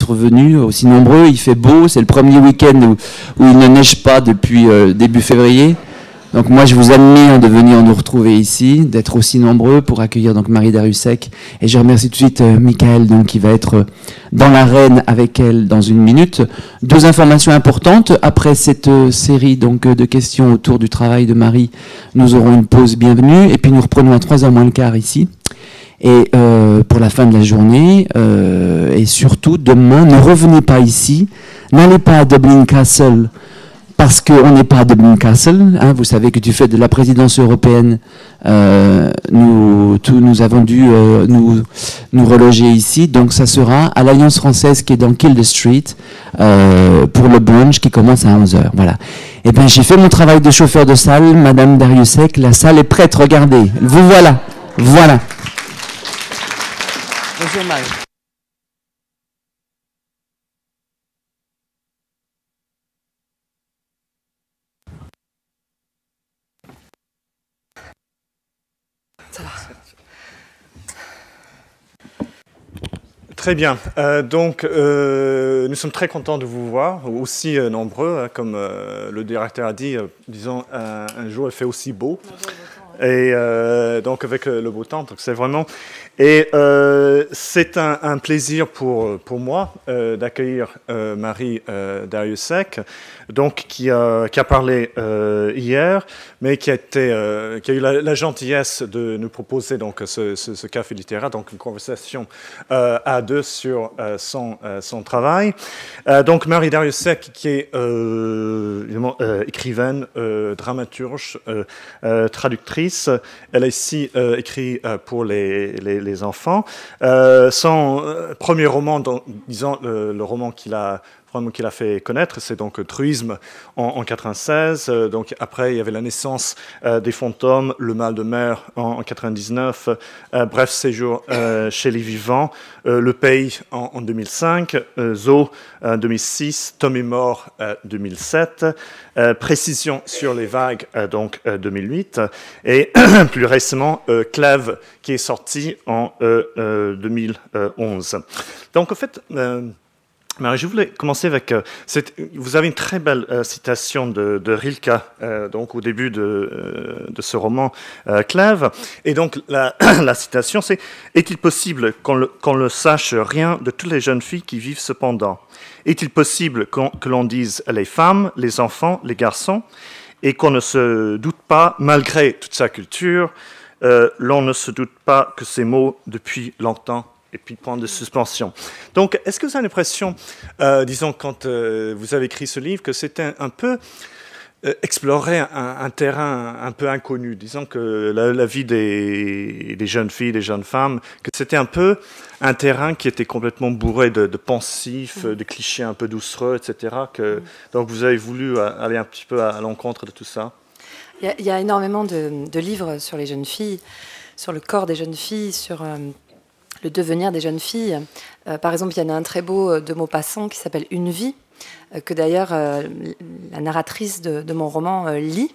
d'être venus aussi nombreux. Il fait beau, c'est le premier week-end où il ne neige pas depuis début février. Donc moi, je vous admire de venir nous retrouver ici, d'être aussi nombreux pour accueillir donc Marie Darrieussecq. Et je remercie tout de suite Michael, donc, qui va être dans l'arène avec elle dans une minute. 2 informations importantes. Après cette série donc, de questions autour du travail de Marie, nous aurons une pause bienvenue. Et puis nous reprenons à 3h moins le quart ici. Et pour la fin de la journée, et surtout demain, ne revenez pas ici, n'allez pas à Dublin Castle, parce qu'on n'est pas à Dublin Castle. Hein, vous savez que du fait de la présidence européenne, nous avons dû nous reloger ici. Donc ça sera à l'Alliance française qui est dans Kill Street pour le brunch qui commence à 11h. Voilà. Et bien j'ai fait mon travail de chauffeur de salle, Madame Darrieussecq. La salle est prête, regardez. Vous voilà. Voilà. Bonjour Marie. Très bien. Nous sommes très contents de vous voir, aussi nombreux, hein, comme le directeur a dit. Disons, un jour, il fait aussi beau. Et donc, avec le beau temps, donc c'est vraiment... Et c'est un plaisir pour moi d'accueillir Marie Darrieussecq, donc qui a parlé hier, mais qui a eu la gentillesse de nous proposer donc ce café littéraire, donc une conversation à 2 sur son travail. Donc Marie Darrieussecq, qui est évidemment écrivaine, dramaturge, traductrice. Elle a ici écrit pour les enfants. Son premier roman, disons le roman qu'il a fait connaître, c'est donc Truisme en 96. Donc après, il y avait la naissance des fantômes, Le mal de mer en 99, Bref séjour chez les vivants, Le pays en 2005, Zo 2006, Tom est mort 2007, Précision sur les vagues donc 2008, et plus récemment Clèves qui est sorti en 2011. Donc en fait, Marie, je voulais commencer avec... vous avez une très belle citation de Rilke, donc au début de ce roman Clèves. Et donc la citation, c'est « Est-il possible qu'on ne sache rien de toutes les jeunes filles qui vivent cependant? Est-il possible que l'on dise les femmes, les enfants, les garçons, et qu'on ne se doute pas, malgré toute sa culture, l'on ne se doute pas que ces mots, depuis longtemps, et puis point de suspension. » Donc, est-ce que vous avez l'impression, disons, quand vous avez écrit ce livre, que c'était un peu explorer un terrain un peu inconnu, disons que la vie des jeunes filles, des jeunes femmes, que c'était un peu un terrain qui était complètement bourré de pensifs, de clichés un peu doucereux, etc. Donc, vous avez voulu aller un petit peu à l'encontre de tout ça. Il y a énormément de livres sur les jeunes filles, sur le corps des jeunes filles, sur... le devenir des jeunes filles. Par exemple, il y en a un très beau de Maupassant qui s'appelle Une vie, que d'ailleurs la narratrice de mon roman lit.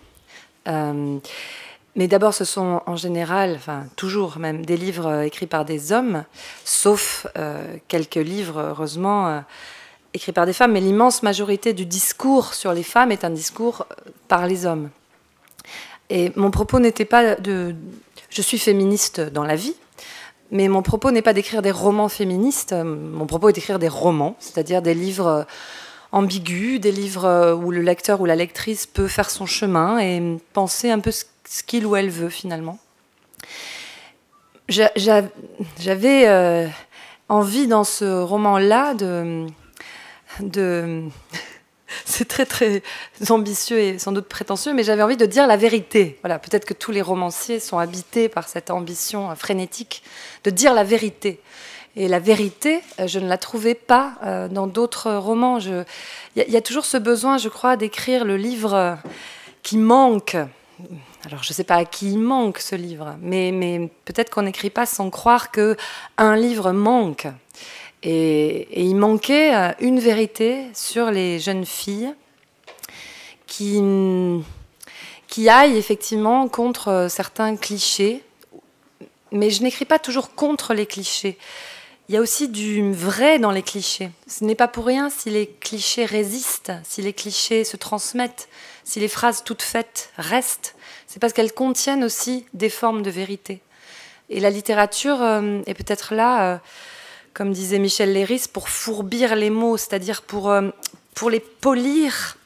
Mais d'abord, ce sont en général, enfin toujours même, des livres écrits par des hommes, sauf quelques livres, heureusement, écrits par des femmes. Mais l'immense majorité du discours sur les femmes est un discours par les hommes. Et mon propos n'était pas de... Je suis féministe dans la vie, mais mon propos n'est pas d'écrire des romans féministes, mon propos est d'écrire des romans, c'est-à-dire des livres ambigus, des livres où le lecteur ou la lectrice peut faire son chemin et penser un peu ce qu'il ou elle veut finalement. J'avais envie dans ce roman-là de c'est très très ambitieux et sans doute prétentieux, mais j'avais envie de dire la vérité. Voilà, peut-être que tous les romanciers sont habités par cette ambition frénétique de dire la vérité. Et la vérité, je ne la trouvais pas dans d'autres romans. Il y a toujours ce besoin, je crois, d'écrire le livre qui manque. Alors, je ne sais pas à qui il manque ce livre, mais peut-être qu'on n'écrit pas sans croire qu'un livre manque. Et il manquait une vérité sur les jeunes filles qui aillent effectivement contre certains clichés. Mais je n'écris pas toujours contre les clichés. il y a aussi du vrai dans les clichés. Ce n'est pas pour rien si les clichés résistent, si les clichés se transmettent, si les phrases toutes faites restent. C'est parce qu'elles contiennent aussi des formes de vérité. Et la littérature est peut-être là, comme disait Michel Leiris, pour fourbir les mots, c'est-à-dire pour les polir,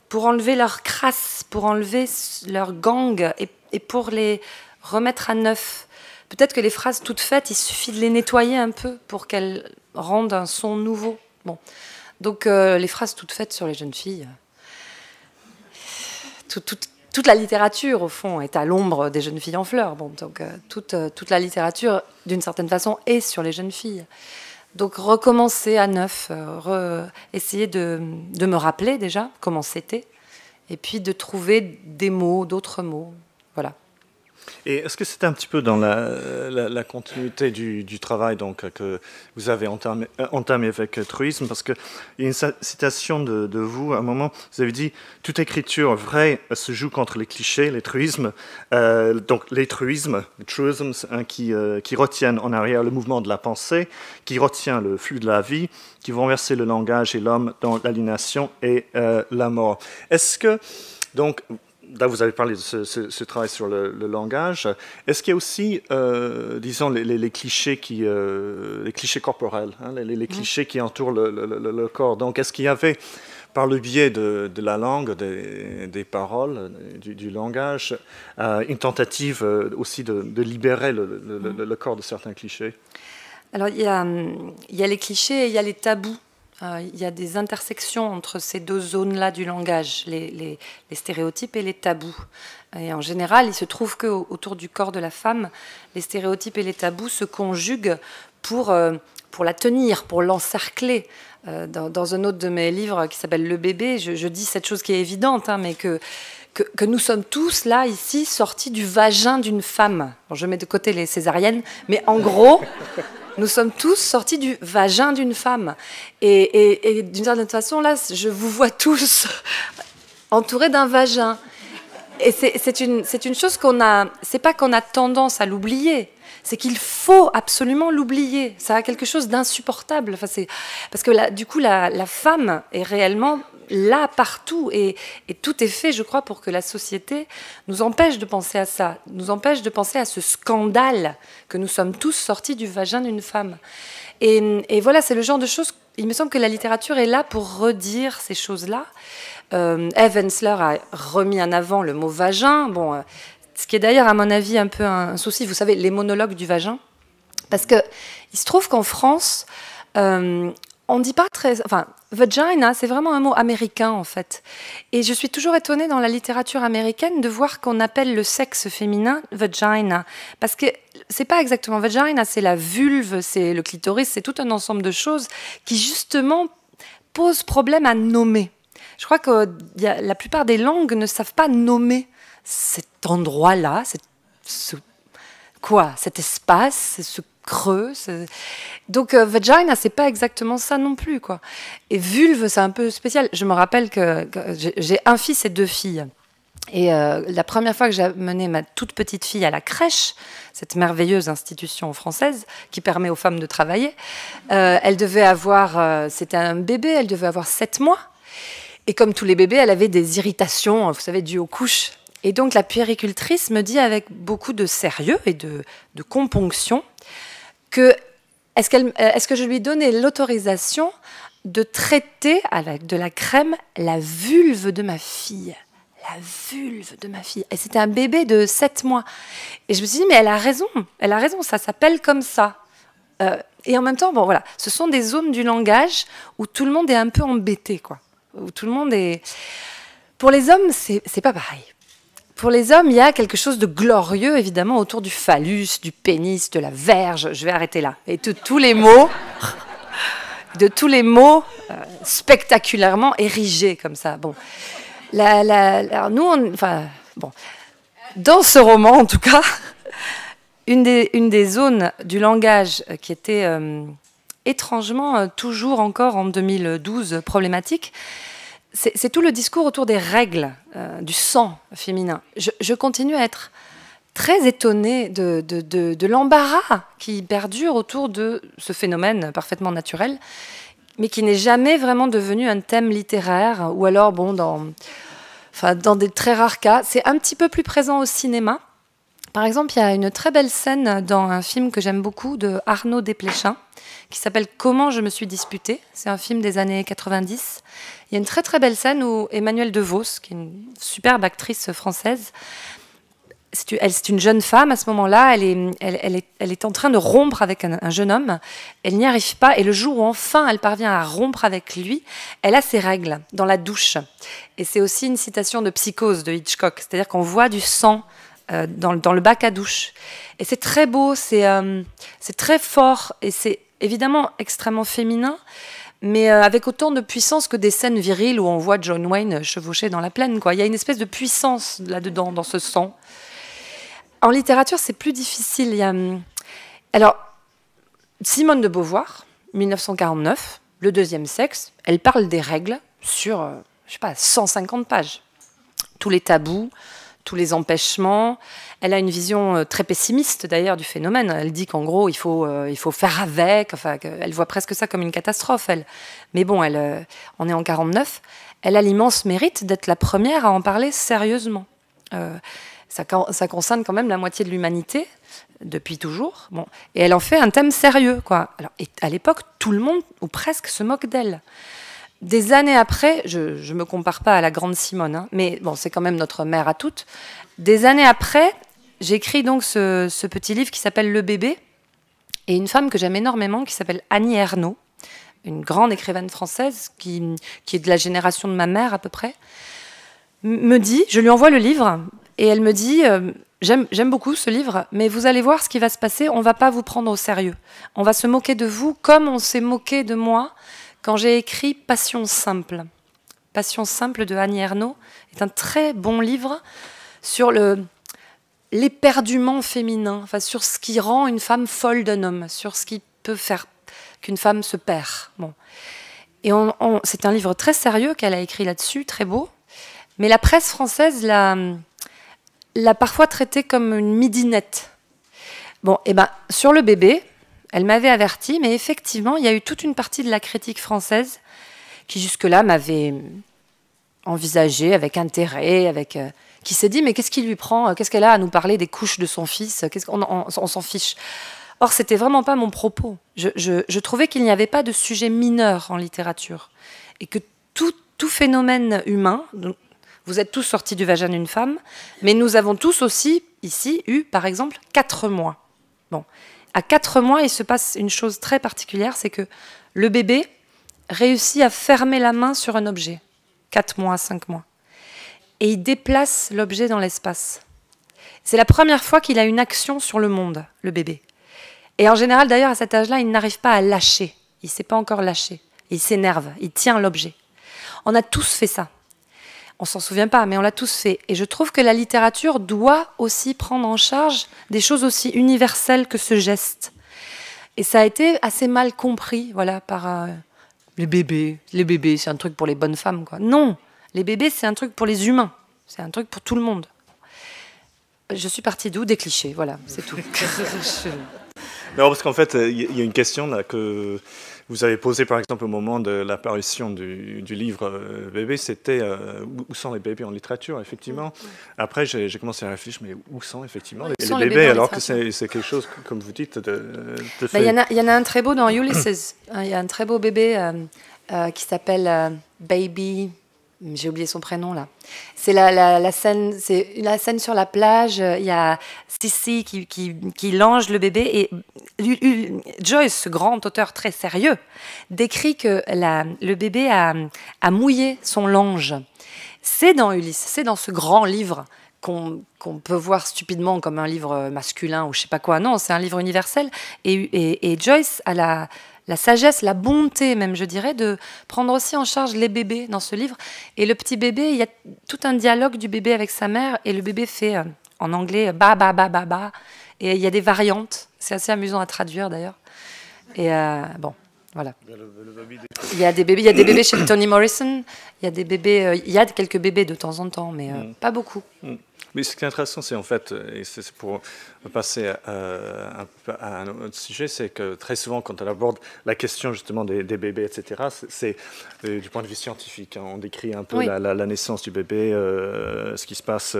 pour enlever leur crasse, pour enlever leur gang et pour les remettre à neuf. Peut-être que les phrases toutes faites, il suffit de les nettoyer un peu pour qu'elles rendent un son nouveau. Bon. Donc les phrases toutes faites sur les jeunes filles, toute la littérature, au fond, est à l'ombre des jeunes filles en fleurs. Bon, donc toute la littérature, d'une certaine façon, est sur les jeunes filles. Donc recommencer à neuf, essayer de me rappeler déjà comment c'était, et puis de trouver des mots, d'autres mots. Voilà. Et est-ce que c'est un petit peu dans la continuité du travail donc, que vous avez entamé avec Truisme? Parce qu'il y a une citation de vous, à un moment, vous avez dit « Toute écriture vraie se joue contre les clichés, les truismes, donc les truismes, hein, qui retiennent en arrière le mouvement de la pensée, qui retient le flux de la vie, qui vont verser le langage et l'homme dans l'aliénation et la mort. » Est-ce que, donc, là, vous avez parlé de ce travail sur le langage. Est-ce qu'il y a aussi, disons, les clichés les clichés corporels, hein, les clichés qui entourent le corps? Donc, est-ce qu'il y avait, par le biais de la langue, des paroles, du langage, une tentative aussi de libérer le corps de certains clichés? Alors, il y a les clichés et il y a les tabous. Il y a des intersections entre ces deux zones-là du langage, les stéréotypes et les tabous. Et en général, il se trouve qu'autour du corps de la femme, les stéréotypes et les tabous se conjuguent pour la tenir, pour l'encercler. Dans un autre de mes livres qui s'appelle Le bébé, je dis cette chose qui est évidente, hein, mais que nous sommes tous, là, ici, sortis du vagin d'une femme. Bon, je mets de côté les césariennes, mais en gros... Nous sommes tous sortis du vagin d'une femme. Et d'une certaine façon, là, je vous vois tous entourés d'un vagin. Et c'est une chose qu'on a... C'est pas qu'on a tendance à l'oublier, c'est qu'il faut absolument l'oublier. Ça a quelque chose d'insupportable. Enfin, parce que là, du coup, la femme est réellement là partout. Et tout est fait, je crois, pour que la société nous empêche de penser à ça, nous empêche de penser à ce scandale que nous sommes tous sortis du vagin d'une femme. Et voilà, c'est le genre de choses... Il me semble que la littérature est là pour redire ces choses-là. Eve Ensler a remis en avant le mot vagin. Bon... Ce qui est d'ailleurs, à mon avis, un peu un souci, vous savez, les monologues du vagin. Parce qu'il se trouve qu'en France, on ne dit pas très... Enfin, vagina, c'est vraiment un mot américain, en fait. Et je suis toujours étonnée dans la littérature américaine de voir qu'on appelle le sexe féminin vagina. Parce que c'est pas exactement vagina, c'est la vulve, c'est le clitoris, c'est tout un ensemble de choses qui, justement, posent problème à nommer. Je crois que la plupart des langues ne savent pas nommer cet endroit-là, cet espace, ce creux. Donc, vagina, c'est pas exactement ça non plus, quoi. Et vulve, c'est un peu spécial. Je me rappelle que j'ai un fils et 2 filles. Et la première fois que j'ai amené ma toute petite fille à la crèche, cette merveilleuse institution française qui permet aux femmes de travailler, elle devait avoir, c'était un bébé, elle devait avoir 7 mois. Et comme tous les bébés, elle avait des irritations, vous savez, dues aux couches. Et donc la puéricultrice me dit avec beaucoup de sérieux et de componction que est-ce que je lui donnais l'autorisation de traiter avec de la crème la vulve de ma fille. La vulve de ma fille. Et c'était un bébé de 7 mois. Et je me suis dit, mais elle a raison, ça s'appelle comme ça. Et en même temps, bon voilà, ce sont des zones du langage où tout le monde est un peu embêté, quoi. Où tout le monde est... Pour les hommes, c'est pas pareil. Pour les hommes, il y a quelque chose de glorieux, évidemment, autour du phallus, du pénis, de la verge. Je vais arrêter là. Et de tous les mots, spectaculairement érigés comme ça. Bon, nous, dans ce roman, en tout cas, une des zones du langage qui était étrangement, toujours encore en 2012, problématique, c'est tout le discours autour des règles, du sang féminin. Je continue à être très étonnée de l'embarras qui perdure autour de ce phénomène parfaitement naturel, mais qui n'est jamais vraiment devenu un thème littéraire, ou alors, bon, dans des très rares cas. C'est un petit peu plus présent au cinéma. Par exemple, il y a une très belle scène dans un film que j'aime beaucoup de Arnaud Desplechin, qui s'appelle « Comment je me suis disputée ». C'est un film des années 90. Il y a une très très belle scène où Emmanuelle DeVos, qui est une superbe actrice française, c'est une jeune femme à ce moment-là, elle est en train de rompre avec un jeune homme, elle n'y arrive pas, et le jour où enfin elle parvient à rompre avec lui, elle a ses règles dans la douche. Et c'est aussi une citation de Psychose de Hitchcock, c'est-à-dire qu'on voit du sang dans le bac à douche. Et c'est très beau, c'est très fort, et c'est évidemment extrêmement féminin, mais avec autant de puissance que des scènes viriles où on voit John Wayne chevaucher dans la plaine, quoi. Il y a une espèce de puissance là-dedans, dans ce sang. En littérature, c'est plus difficile. Alors, Simone de Beauvoir, 1949, Le deuxième sexe, elle parle des règles sur, je sais pas, 150 pages. Tous les tabous, tous les empêchements. Elle a une vision très pessimiste d'ailleurs du phénomène. Elle dit qu'en gros, il faut faire avec. Enfin, elle voit presque ça comme une catastrophe, elle. Mais bon, on est en 49. Elle a l'immense mérite d'être la première à en parler sérieusement. Ça concerne quand même la moitié de l'humanité, depuis toujours. Bon. Et elle en fait un thème sérieux, quoi. Alors, et à l'époque, tout le monde, ou presque, se moque d'elle. Des années après, je ne me compare pas à la grande Simone, hein, mais bon, c'est quand même notre mère à toutes. Des années après, j'écris donc ce petit livre qui s'appelle Le bébé, et une femme que j'aime énormément, qui s'appelle Annie Ernaux, une grande écrivaine française, qui est de la génération de ma mère à peu près, me dit, je lui envoie le livre, et elle me dit, j'aime beaucoup ce livre, mais vous allez voir ce qui va se passer, on ne va pas vous prendre au sérieux. On va se moquer de vous comme on s'est moqué de moi quand j'ai écrit Passion simple. Passion simple de Annie Ernaux est un très bon livre sur l'éperdument féminin, enfin, sur ce qui rend une femme folle d'un homme, sur ce qui peut faire qu'une femme se perd. Bon. Et c'est un livre très sérieux qu'elle a écrit là-dessus, très beau, mais la presse française l'a parfois traité comme une midinette. Bon, et ben, sur Le bébé, elle m'avait averti, mais effectivement, il y a eu toute une partie de la critique française qui jusque-là m'avait envisagé avec intérêt, qui s'est dit, mais qu'est-ce qui lui prend? Qu'est-ce qu'elle a à nous parler des couches de son fils? On s'en fiche. Or, c'était vraiment pas mon propos. Je trouvais qu'il n'y avait pas de sujet mineur en littérature. Et que tout phénomène humain, vous êtes tous sortis du vagin d'une femme, mais nous avons tous aussi, ici, eu, par exemple, 4 mois. Bon. À 4 mois, il se passe une chose très particulière, c'est que le bébé réussit à fermer la main sur un objet. 4 mois, 5 mois. Et il déplace l'objet dans l'espace. C'est la première fois qu'il a une action sur le monde, le bébé. Et en général, d'ailleurs, à cet âge-là, il n'arrive pas à lâcher. Il ne sait pas encore lâcher. Il s'énerve, il tient l'objet. On a tous fait ça. On s'en souvient pas, mais on l'a tous fait. Et je trouve que la littérature doit aussi prendre en charge des choses aussi universelles que ce geste. Et ça a été assez mal compris, voilà, par les bébés. Les bébés, c'est un truc pour les bonnes femmes, quoi. Non, les bébés, c'est un truc pour les humains. C'est un truc pour tout le monde. Je suis partie d'où? Des clichés, voilà, c'est tout. Non, parce qu'en fait, il y a une question là que vous avez posée, par exemple, au moment de l'apparition du livre Bébé, c'était où sont les bébés en littérature, effectivement. Après, j'ai commencé à réfléchir, mais où sont effectivement les bébés, alors que c'est quelque chose, comme vous dites, de fait. Il y en a un très beau dans Ulysses. Il y a un très beau bébé qui s'appelle Baby. J'ai oublié son prénom là. C'est la scène, c'est la scène sur la plage. Il y a Sissi qui lange le bébé et Joyce, ce grand auteur très sérieux, décrit que le bébé a mouillé son lange. C'est dans Ulysse, c'est dans ce grand livre qu'on peut voir stupidement comme un livre masculin ou je sais pas quoi. Non, c'est un livre universel. Et Joyce a la sagesse, la bonté même, je dirais, de prendre aussi en charge les bébés dans ce livre. Et le petit bébé, il y a tout un dialogue du bébé avec sa mère, et le bébé fait, en anglais, ba, ba, ba, ba, ba. Et il y a des variantes. C'est assez amusant à traduire, d'ailleurs. Et bon. Voilà. Il y a des bébés chez Toni Morrison. Il y a des bébés. Il y a quelques bébés de temps en temps, mais pas beaucoup. Mais ce qui est intéressant, c'est en fait, et c'est pour passer à un autre sujet, c'est que très souvent, quand on aborde la question justement des bébés, etc., c'est du point de vue scientifique. Hein, on décrit un peu la naissance du bébé, ce qui se passe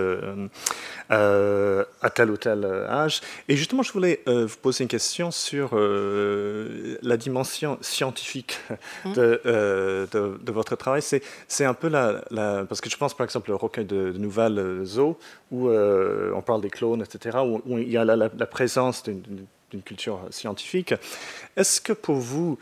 à tel ou tel âge. Et justement, je voulais vous poser une question sur la dimension scientifique de votre travail. C'est un peu parce que je pense par exemple au recueil de nouvelles Zo, où on parle des clones, etc., où il y a la présence d'une culture scientifique. Est-ce que pour vous,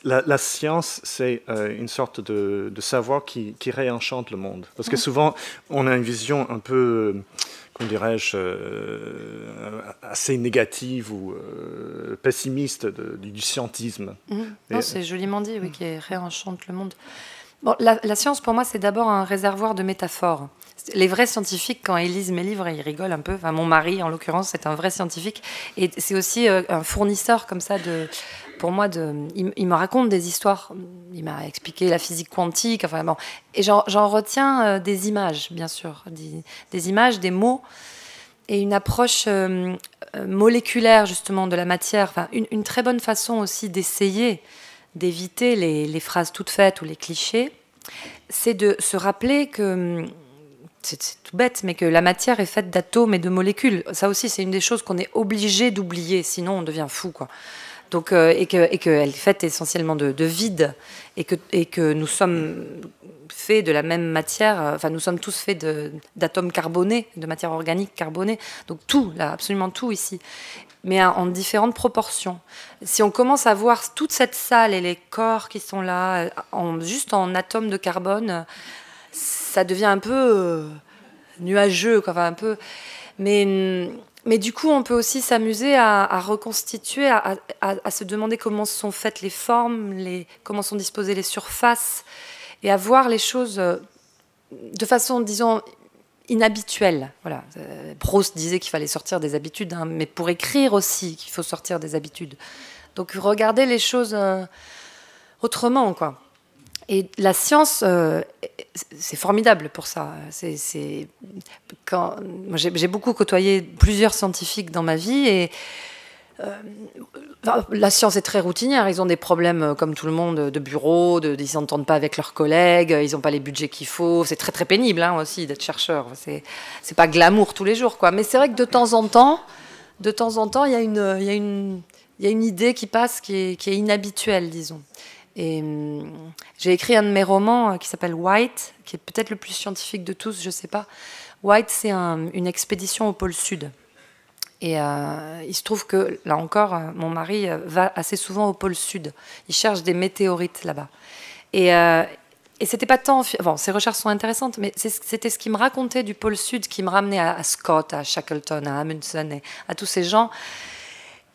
la science, c'est une sorte de savoir qui réenchante le monde? Parce que souvent, on a une vision un peu, comment dirais-je, assez négative ou pessimiste du scientisme. Non, c'est joliment dit, oui, qui réenchante le monde. Bon, la science, pour moi, c'est d'abord un réservoir de métaphores. Les vrais scientifiques, quand ils lisent mes livres, ils rigolent un peu. Enfin, mon mari, en l'occurrence, c'est un vrai scientifique. Et c'est aussi un fournisseur, comme ça, pour moi, il me raconte des histoires. Il m'a expliqué la physique quantique. Enfin, bon. Et j'en retiens des images, bien sûr. Des images, des mots. Et une approche moléculaire, justement, de la matière. Enfin, une très bonne façon aussi d'essayer d'éviter les phrases toutes faites ou les clichés, c'est de se rappeler que, c'est tout bête, mais que la matière est faite d'atomes et de molécules. Ça aussi, c'est une des choses qu'on est obligé d'oublier, sinon on devient fou, quoi. Donc, et qu'elle est faite essentiellement de vide, et que nous sommes faits de la même matière, enfin nous sommes tous faits d'atomes carbonés, de matière organique carbonée, donc tout, là, absolument tout ici, mais en différentes proportions. Si on commence à voir toute cette salle et les corps qui sont là, juste en atomes de carbone, ça devient un peu nuageux, quoi, enfin, un peu... Mais du coup, on peut aussi s'amuser à reconstituer, à se demander comment sont faites les formes, comment sont disposées les surfaces, et à voir les choses de façon, disons, inhabituelle. Voilà. Proust disait qu'il fallait sortir des habitudes, hein, mais pour écrire aussi, qu'il faut sortir des habitudes. Donc, regarder les choses autrement, quoi. Et la science, c'est formidable pour ça. Moi, j'ai beaucoup côtoyé plusieurs scientifiques dans ma vie, et la science est très routinière. Ils ont des problèmes, comme tout le monde, de bureau, ils s'entendent pas avec leurs collègues, ils n'ont pas les budgets qu'il faut. C'est très très pénible, hein, aussi, d'être chercheur. C'est pas glamour tous les jours, quoi. Mais c'est vrai que de temps en temps, il y a une idée qui passe qui est inhabituelle, disons. Et j'ai écrit un de mes romans qui s'appelle White, qui est peut-être le plus scientifique de tous, je ne sais pas. White, c'est une expédition au pôle Sud. Et il se trouve que, là encore, mon mari va assez souvent au pôle Sud. Il cherche des météorites là-bas. Et c'était pas tant... Bon, ses recherches sont intéressantes, mais c'était ce qu'il me racontait du pôle Sud qui me ramenait à Scott, à Shackleton, à Amundsen, et à tous ces gens.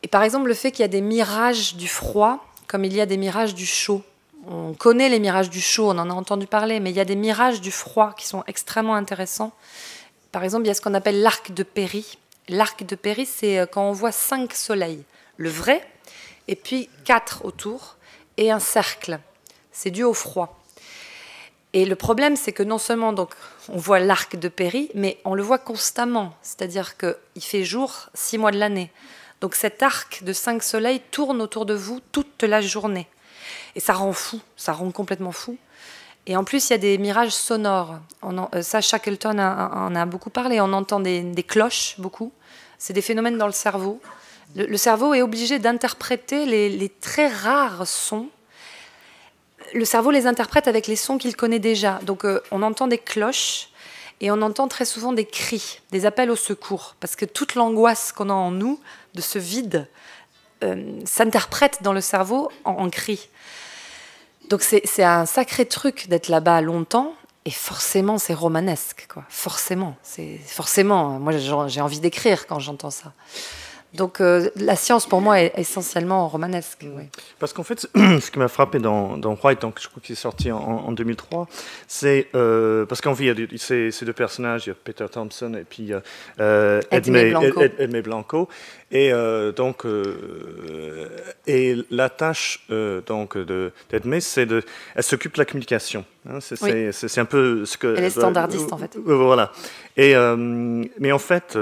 Et par exemple, le fait qu'il y a des mirages du froid, comme il y a des mirages du chaud. On connaît les mirages du chaud, on en a entendu parler, mais il y a des mirages du froid qui sont extrêmement intéressants. Par exemple, il y a ce qu'on appelle l'arc de Péry. L'arc de Péry, c'est quand on voit 5 soleils. Le vrai, et puis 4 autour, et un cercle. C'est dû au froid. Et le problème, c'est que non seulement donc, on voit l'arc de Péry, mais on le voit constamment. C'est-à-dire qu'il fait jour 6 mois de l'année. Donc cet arc de 5 soleils tourne autour de vous toute la journée. Et ça rend fou, ça rend complètement fou. Et en plus, il y a des mirages sonores. Ça, Shackleton en a beaucoup parlé. On entend des cloches, beaucoup. C'est des phénomènes dans le cerveau. Le cerveau est obligé d'interpréter les très rares sons. Le cerveau les interprète avec les sons qu'il connaît déjà. Donc on entend des cloches. Et on entend très souvent des cris, des appels au secours, parce que toute l'angoisse qu'on a en nous, de ce vide, s'interprète dans le cerveau en cris. Donc c'est un sacré truc d'être là-bas longtemps, et forcément c'est romanesque, quoi. Forcément, moi j'ai envie d'écrire quand j'entends ça. Donc la science pour moi est essentiellement romanesque. Oui. Parce qu'en fait, ce qui m'a frappé dans White, donc je crois qu'il est sorti en 2003, c'est parce qu'en fait, il y a ces deux personnages, il y a Peter Thompson et puis Edmé Blanco. Et donc, et la tâche donc d'Edmé, elle s'occupe de la communication. Hein, c'est un peu ce que. Elle est standardiste en fait. Voilà. Et mais en fait.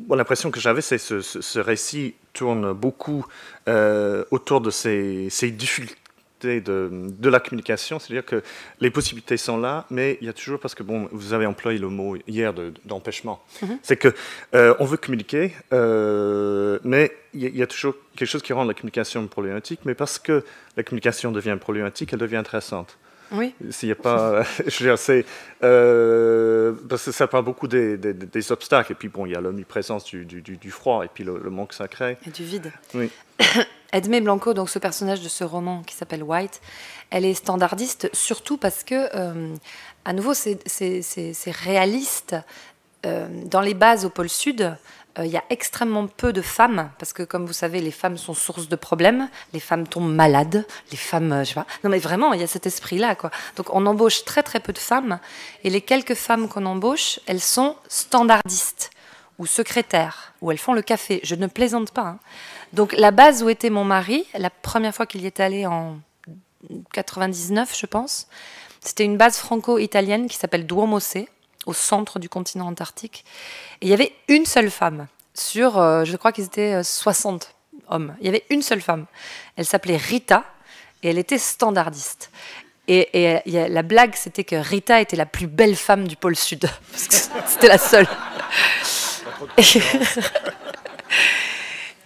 L'impression que j'avais, c'est que ce récit tourne beaucoup autour de ces difficultés de la communication. C'est-à-dire que les possibilités sont là, mais il y a toujours, parce que bon, vous avez employé le mot hier d'empêchement. C'est que on veut communiquer, mais il y a toujours quelque chose qui rend la communication problématique, mais parce que la communication devient problématique, elle devient intéressante. Oui. S'il y a pas, je veux dire, parce que ça parle beaucoup des obstacles, et puis bon, il y a l'omniprésence du froid, et puis le manque sacré. Et du vide. Oui. Edmé Blanco, donc ce personnage de ce roman qui s'appelle White, elle est standardiste surtout parce que, à nouveau, c'est réaliste. Dans les bases au pôle Sud, il y a extrêmement peu de femmes, parce que comme vous savez, les femmes sont source de problèmes, les femmes tombent malades, les femmes, je sais pas. Non mais vraiment, il y a cet esprit-là, quoi. Donc on embauche très très peu de femmes, et les quelques femmes qu'on embauche, elles sont standardistes ou secrétaires, ou elles font le café. Je ne plaisante pas. Hein. Donc la base où était mon mari, la première fois qu'il y est allé en 99, je pense, c'était une base franco-italienne qui s'appelle Duomo C, au centre du continent antarctique. Et il y avait une seule femme sur, je crois qu'ils étaient 60 hommes. Il y avait une seule femme. Elle s'appelait Rita et elle était standardiste. Et la blague, c'était que Rita était la plus belle femme du pôle Sud. Parce que c'était la seule.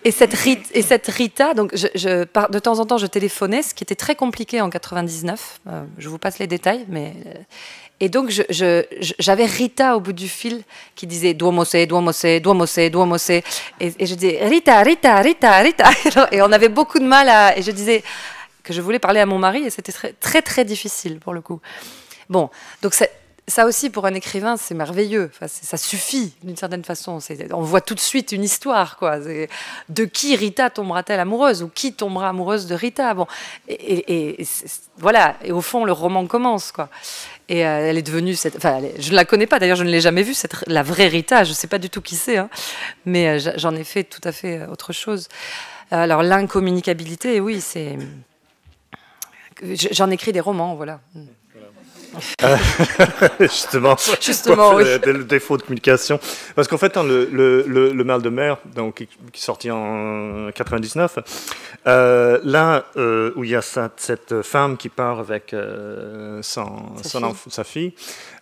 Et cette Rita, donc de temps en temps, je téléphonais, ce qui était très compliqué en 99. Je vous passe les détails, mais... Et donc, j'avais Rita au bout du fil qui disait « Duomo C, Duomo C, Duomo C, Duomo C ». Et je disais « Rita, Rita, Rita, Rita ». Et on avait beaucoup de mal à... Et je disais que je voulais parler à mon mari, et c'était très, très, très difficile, pour le coup. Bon, donc ça aussi, pour un écrivain, c'est merveilleux. Enfin, ça suffit, d'une certaine façon. On voit tout de suite une histoire, quoi. De qui Rita tombera-t-elle amoureuse, ou qui tombera amoureuse de Rita. Bon, voilà. Et au fond, le roman commence, quoi. Et elle est devenue je ne la connais pas. D'ailleurs, je ne l'ai jamais vue. La vraie Rita, je ne sais pas du tout qui c'est, hein. Mais j'en ai fait tout à fait autre chose. Alors, l'incommunicabilité, oui, c'est. J'en écris des romans, voilà. Justement, oui. Le défaut de communication. Parce qu'en fait, le Mal de mer, donc, qui est sorti en 99, là où il y a cette femme qui part avec sa fille,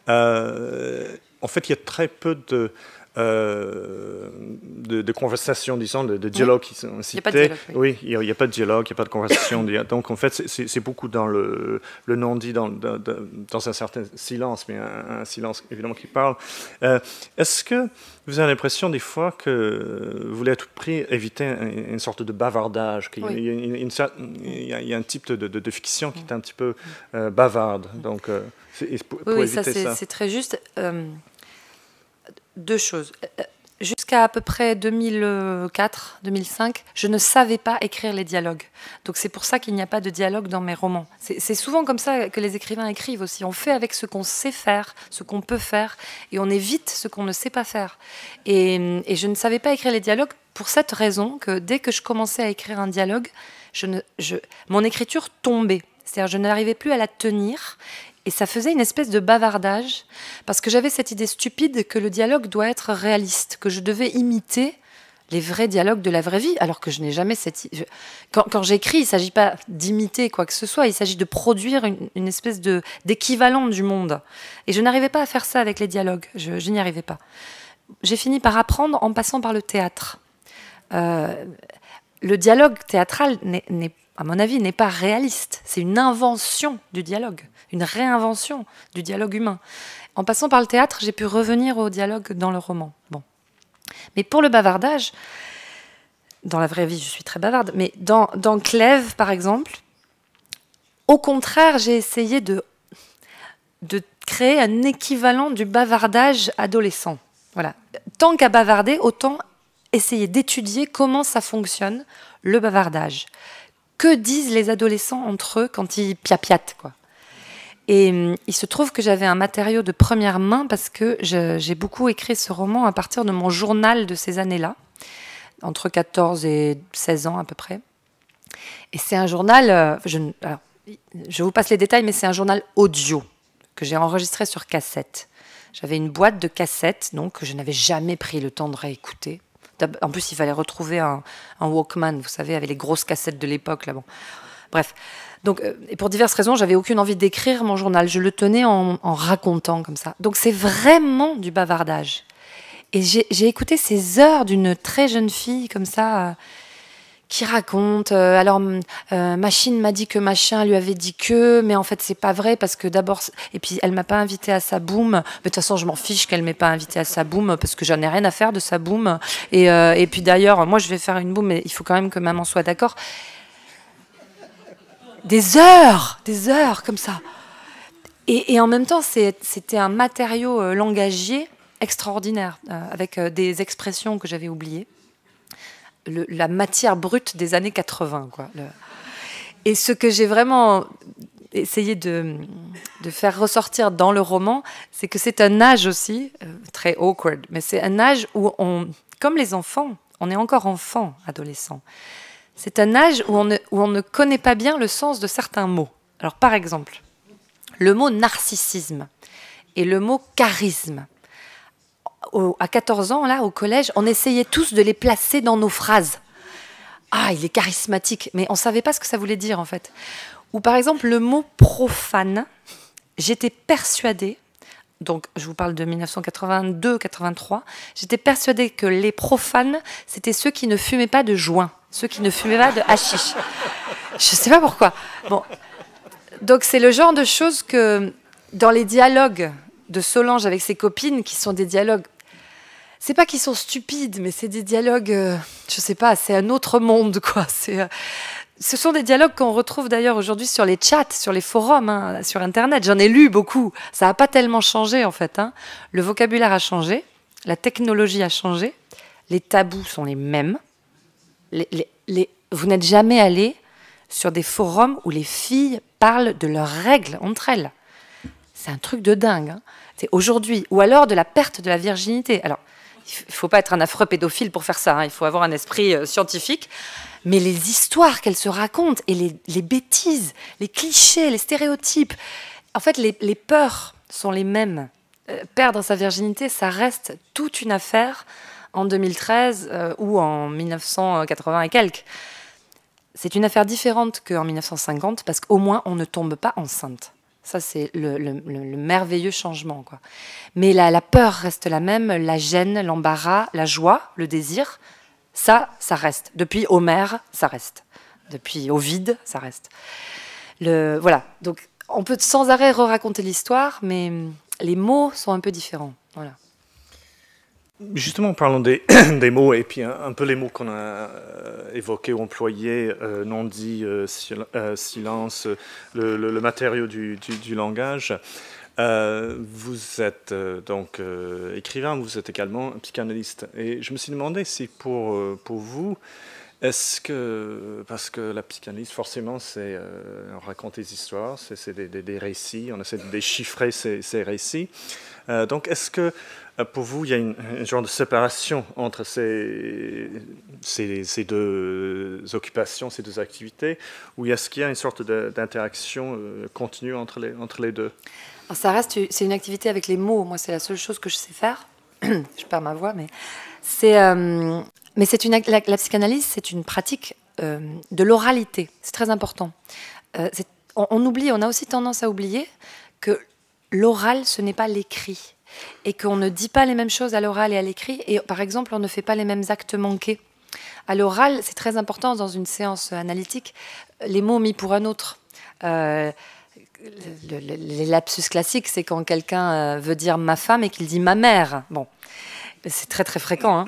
en fait, il y a très peu de conversations, disons, de dialogues qui sont cités. Il n'y a pas de dialogue. Oui, il n'y a pas de dialogue, il n'y a pas de conversation. Donc, en fait, c'est beaucoup dans le non-dit, dans un certain silence, mais un silence, évidemment, qui parle. Est-ce que vous avez l'impression, des fois, que vous voulez à tout prix éviter une sorte de bavardage? Il y a un type de fiction qui est un petit peu bavarde. Donc, pour éviter ça. C'est très juste. Deux choses. Jusqu'à à peu près 2004-2005, je ne savais pas écrire les dialogues. Donc c'est pour ça qu'il n'y a pas de dialogue dans mes romans. C'est souvent comme ça que les écrivains écrivent aussi. On fait avec ce qu'on sait faire, ce qu'on peut faire, et on évite ce qu'on ne sait pas faire. Et je ne savais pas écrire les dialogues pour cette raison que dès que je commençais à écrire un dialogue, mon écriture tombait. C'est-à-dire je n'arrivais plus à la tenir. Et ça faisait une espèce de bavardage, parce que j'avais cette idée stupide que le dialogue doit être réaliste, que je devais imiter les vrais dialogues de la vraie vie, alors que je n'ai jamais cette... Quand j'écris, il ne s'agit pas d'imiter quoi que ce soit, il s'agit de produire une espèce d'équivalent du monde. Et je n'arrivais pas à faire ça avec les dialogues, je n'y arrivais pas. J'ai fini par apprendre en passant par le théâtre. Le dialogue théâtral, à mon avis, n'est pas réaliste. C'est une invention du dialogue, une réinvention du dialogue humain. En passant par le théâtre, j'ai pu revenir au dialogue dans le roman. Bon. Mais pour le bavardage, dans la vraie vie, je suis très bavarde, mais dans Clèves, par exemple, au contraire, j'ai essayé de créer un équivalent du bavardage adolescent. Voilà. Tant qu'à bavarder, autant essayer d'étudier comment ça fonctionne, le bavardage. Que disent les adolescents entre eux quand ils piapiatent, quoi. Et il se trouve que j'avais un matériau de première main parce que j'ai beaucoup écrit ce roman à partir de mon journal de ces années-là, entre 14 et 16 ans à peu près. Et c'est un journal, je vous passe les détails, mais c'est un journal audio que j'ai enregistré sur cassette. J'avais une boîte de cassettes, donc, que je n'avais jamais pris le temps de réécouter. En plus, il fallait retrouver un Walkman, vous savez, avec les grosses cassettes de l'époque. Là, bon. Bref. Donc, et pour diverses raisons, j'avais aucune envie d'écrire mon journal. Je le tenais en racontant comme ça. Donc, c'est vraiment du bavardage. Et j'ai écouté ces heures d'une très jeune fille comme ça, qui raconte. Machine m'a dit que machin lui avait dit que, mais en fait, c'est pas vrai parce que d'abord. Et puis, elle m'a pas invité à sa boum. Mais de toute façon, je m'en fiche qu'elle m'ait pas invité à sa boum parce que j'en ai rien à faire de sa boum. Et puis d'ailleurs, moi, je vais faire une boum, mais il faut quand même que maman soit d'accord. Des heures comme ça. Et en même temps, c'était un matériau langagier extraordinaire, avec des expressions que j'avais oubliées. La matière brute des années 80, quoi. Et ce que j'ai vraiment essayé de faire ressortir dans le roman, c'est que c'est un âge aussi, très awkward, mais c'est un âge où comme les enfants, on est encore enfant, adolescent. C'est un âge où on ne connaît pas bien le sens de certains mots. Alors, par exemple, le mot narcissisme et le mot charisme. À 14 ans, là, au collège, on essayait tous de les placer dans nos phrases. Ah, il est charismatique. Mais on ne savait pas ce que ça voulait dire, en fait. Ou par exemple, le mot profane. J'étais persuadée, donc je vous parle de 1982-83, j'étais persuadée que les profanes, c'était ceux qui ne fumaient pas de joint, ceux qui ne fumaient pas de hashish. Je ne sais pas pourquoi. Bon. Donc c'est le genre de choses que, dans les dialogues de Solange avec ses copines, qui sont des dialogues, c'est pas qu'ils sont stupides, mais c'est des dialogues, je sais pas, c'est un autre monde, quoi. Ce sont des dialogues qu'on retrouve d'ailleurs aujourd'hui sur les chats, sur les forums, hein, sur Internet. J'en ai lu beaucoup. Ça n'a pas tellement changé, en fait. Hein. Le vocabulaire a changé, la technologie a changé, les tabous sont les mêmes. Vous n'êtes jamais allé sur des forums où les filles parlent de leurs règles entre elles. C'est un truc de dingue. Hein. C'est aujourd'hui. Ou alors de la perte de la virginité. Alors, il ne faut pas être un affreux pédophile pour faire ça. Hein. Il faut avoir un esprit scientifique. Mais les histoires qu'elles se racontent et les bêtises, les clichés, les stéréotypes, en fait, les peurs sont les mêmes. Perdre sa virginité, ça reste toute une affaire en 2013 ou en 1980 et quelques. C'est une affaire différente qu'en 1950 parce qu'au moins, on ne tombe pas enceinte. Ça, c'est le merveilleux changement, quoi. Mais la peur reste la même, la gêne, l'embarras, la joie, le désir, ça reste. Depuis Homère, ça reste. Depuis Ovide, ça reste. Voilà. Donc, on peut sans arrêt re-raconter l'histoire, mais les mots sont un peu différents. Voilà. Justement, parlons des mots, et puis un peu les mots qu'on a évoqués ou employés, non-dit, silence, le matériau du langage. Vous êtes donc écrivain, vous êtes également psychanalyste. Et je me suis demandé si pour vous, est-ce que, parce que la psychanalyse, forcément, c'est on raconte des histoires, c'est des récits, on essaie de déchiffrer ces récits. Donc, est-ce que pour vous, il y a un genre de séparation entre ces deux occupations, ces deux activités, ou est-ce qu'il y a une sorte d'interaction continue entre les deux? Alors ça reste, c'est une activité avec les mots. Moi, c'est la seule chose que je sais faire. Je perds ma voix, mais c'est la psychanalyse, c'est une pratique de l'oralité. C'est très important. On oublie, on a aussi tendance à oublier que l'oral, ce n'est pas l'écrit. Et qu'on ne dit pas les mêmes choses à l'oral et à l'écrit. Et par exemple, on ne fait pas les mêmes actes manqués. À l'oral, c'est très important dans une séance analytique, les mots mis pour un autre. Les lapsus classiques, c'est quand quelqu'un veut dire ma femme et qu'il dit ma mère. Bon, c'est très très fréquent. Hein.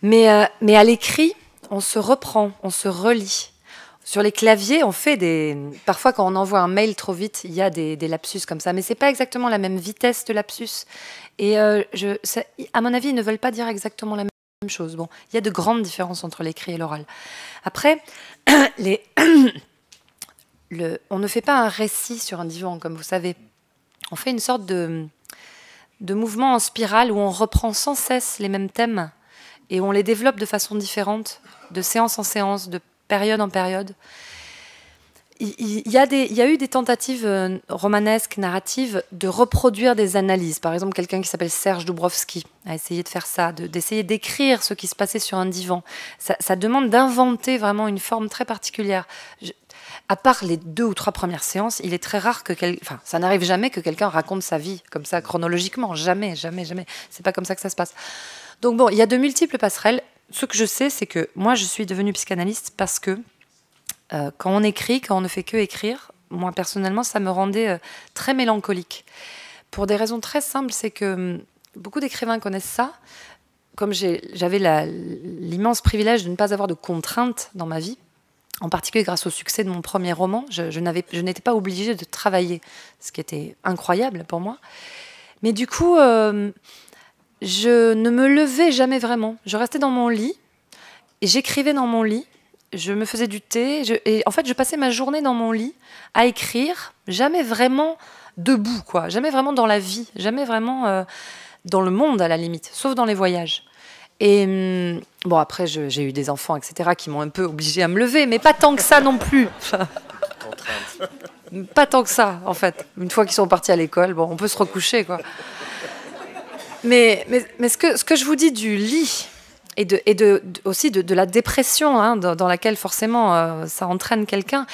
Mais à l'écrit, on se reprend, on se relit. Sur les claviers, on fait parfois, quand on envoie un mail trop vite, il y a des lapsus comme ça. Mais ce n'est pas exactement la même vitesse de lapsus. Et à mon avis, ils ne veulent pas dire exactement la même même chose. Bon, il y a de grandes différences entre l'écrit et l'oral. Après, on ne fait pas un récit sur un divan, comme vous savez. On fait une sorte de mouvement en spirale où on reprend sans cesse les mêmes thèmes et on les développe de façon différente, de séance en séance, de période en période. Il y a eu des tentatives romanesques, narratives, de reproduire des analyses. Par exemple, quelqu'un qui s'appelle Serge Dubrovski a essayé de faire ça, d'essayer d'écrire ce qui se passait sur un divan. Ça demande d'inventer vraiment une forme très particulière. À part les 2 ou 3 premières séances, il est très rare ça n'arrive jamais que quelqu'un raconte sa vie comme ça chronologiquement. Jamais, jamais, jamais. C'est pas comme ça que ça se passe. Donc bon, il y a de multiples passerelles. Ce que je sais, c'est que moi, je suis devenue psychanalyste parce que quand on écrit, quand on ne fait que écrire, moi personnellement, ça me rendait très mélancolique. Pour des raisons très simples, c'est que beaucoup d'écrivains connaissent ça. Comme j'avais l'immense privilège de ne pas avoir de contraintes dans ma vie, en particulier grâce au succès de mon premier roman, je n'étais pas obligée de travailler, ce qui était incroyable pour moi. Mais du coup, je ne me levais jamais vraiment. Je restais dans mon lit et j'écrivais dans mon lit. Je me faisais du thé. Et en fait, je passais ma journée dans mon lit à écrire, jamais vraiment debout, quoi. Jamais vraiment dans la vie, jamais vraiment dans le monde à la limite, sauf dans les voyages. Et bon, après, j'ai eu des enfants, etc., qui m'ont un peu obligée à me lever, mais pas tant que ça non plus. Pas tant que ça, en fait. Une fois qu'ils sont partis à l'école, bon, on peut se recoucher, quoi. Mais ce que je vous dis du lit et aussi de la dépression, hein, dans laquelle forcément ça entraîne quelqu'un,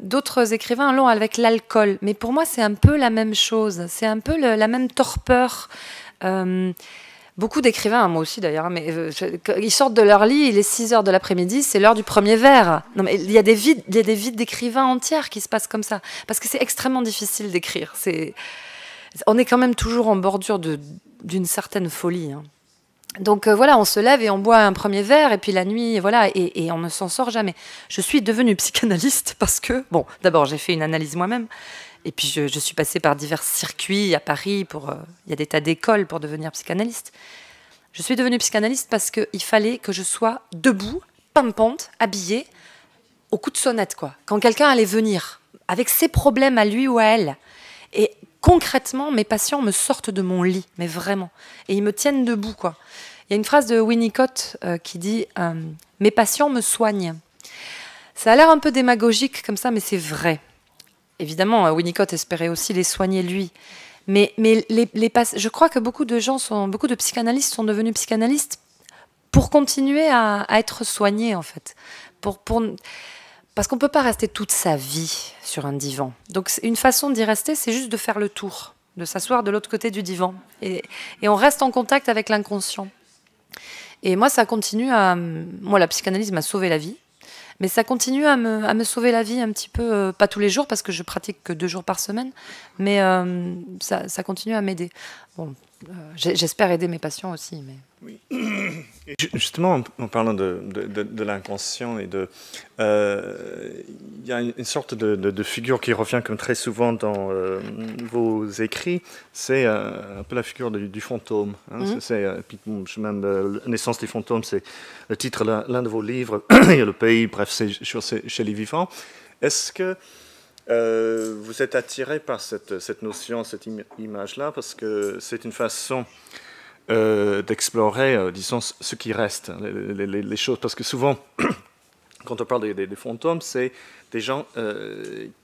d'autres écrivains l'ont avec l'alcool. Mais pour moi, c'est un peu la même chose. C'est un peu la même torpeur. Beaucoup d'écrivains, moi aussi d'ailleurs, mais ils sortent de leur lit, il est 6h de l'après-midi, c'est l'heure du premier verre. Non, mais il y a des vides d'écrivains entières qui se passent comme ça, parce que c'est extrêmement difficile d'écrire. On est quand même toujours en bordure d'une certaine folie. Hein. Donc voilà, on se lève et on boit un premier verre, et puis la nuit, voilà, et on ne s'en sort jamais. Je suis devenue psychanalyste parce que, bon, d'abord j'ai fait une analyse moi-même, et puis je suis passée par divers circuits à Paris, il y a des tas d'écoles pour devenir psychanalyste. Je suis devenue psychanalyste parce qu'il fallait que je sois debout, pimpante, habillée, au coup de sonnette, quoi. Quand quelqu'un allait venir, avec ses problèmes à lui ou à elle. Et concrètement, mes patients me sortent de mon lit, mais vraiment. Et ils me tiennent debout, quoi. Il y a une phrase de Winnicott qui dit « Mes patients me soignent ». Ça a l'air un peu démagogique comme ça, mais c'est vrai. Évidemment, Winnicott espérait aussi les soigner lui. Mais je crois que beaucoup de psychanalystes sont devenus psychanalystes pour continuer à être soignés, en fait. Parce qu'on ne peut pas rester toute sa vie sur un divan. Donc une façon d'y rester, c'est juste de faire le tour, de s'asseoir de l'autre côté du divan. Et on reste en contact avec l'inconscient. Et moi, ça continue moi, la psychanalyse m'a sauvé la vie. Mais ça continue à me sauver la vie un petit peu, pas tous les jours, parce que je pratique que 2 jours par semaine, mais ça continue à m'aider. Bon, j'espère aider mes patients aussi. Mais... Oui. Et justement, en parlant de l'inconscient, il y a une sorte de figure qui revient comme très souvent dans vos écrits, c'est un peu la figure du fantôme. Hein. Puis, même La naissance des fantômes, c'est le titre l'un de vos livres, il y a Le Pays, bref, c'est chez les vivants. Est-ce que vous êtes attiré par cette notion, cette image-là, parce que c'est une façon d'explorer, disons, ce qui reste, les choses, parce que souvent, quand on parle des fantômes, c'est des gens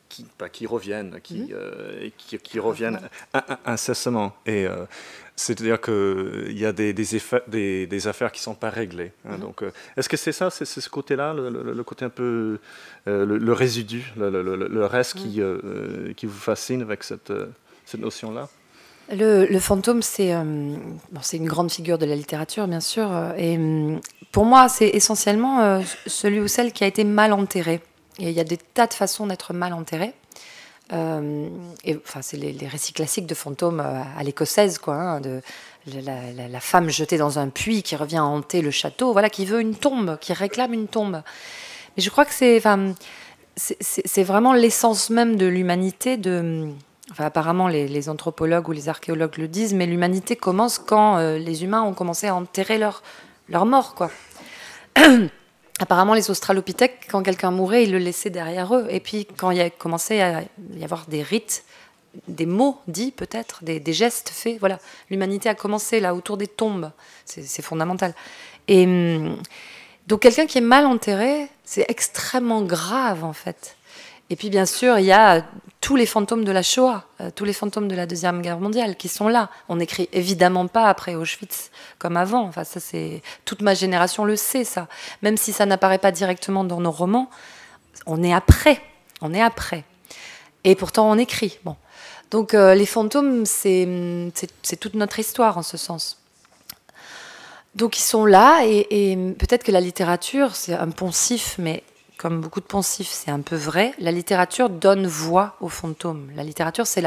qui reviennent, qui reviennent incessamment. Et c'est-à-dire qu'il y a des affaires qui ne sont pas réglées. Hein, donc, est-ce que c'est ça, c'est ce côté-là, le côté un peu, le résidu, le reste qui vous fascine avec cette notion-là? Le fantôme, c'est une grande figure de la littérature, bien sûr. Et pour moi, c'est essentiellement celui ou celle qui a été mal enterré. Et il y a des tas de façons d'être mal enterré. C'est les récits classiques de fantômes à l'écossaise, quoi, hein, de la femme jetée dans un puits qui revient hanter le château, voilà, qui veut une tombe, qui réclame une tombe. Mais je crois que c'est vraiment l'essence même de l'humanité. Apparemment, les anthropologues ou les archéologues le disent, mais l'humanité commence quand les humains ont commencé à enterrer leur mort, quoi. Apparemment, les australopithèques, quand quelqu'un mourait, ils le laissaient derrière eux. Et puis, quand il a commencé à y avoir des rites, des mots dits peut-être, des gestes faits, voilà, l'humanité a commencé là, autour des tombes. C'est fondamental. Et donc, quelqu'un qui est mal enterré, c'est extrêmement grave, en fait. Et puis, bien sûr, il y a tous les fantômes de la Shoah, tous les fantômes de la Deuxième Guerre mondiale qui sont là. On n'écrit évidemment pas après Auschwitz comme avant. Enfin, ça, toute ma génération le sait, ça. Même si ça n'apparaît pas directement dans nos romans, on est après. On est après. Et pourtant, on écrit. Bon. Donc, les fantômes, c'est toute notre histoire, en ce sens. Donc, ils sont là, et peut-être que la littérature, c'est un poncif, mais comme beaucoup de poncifs, c'est un peu vrai. La littérature donne voix aux fantômes. La littérature, c'est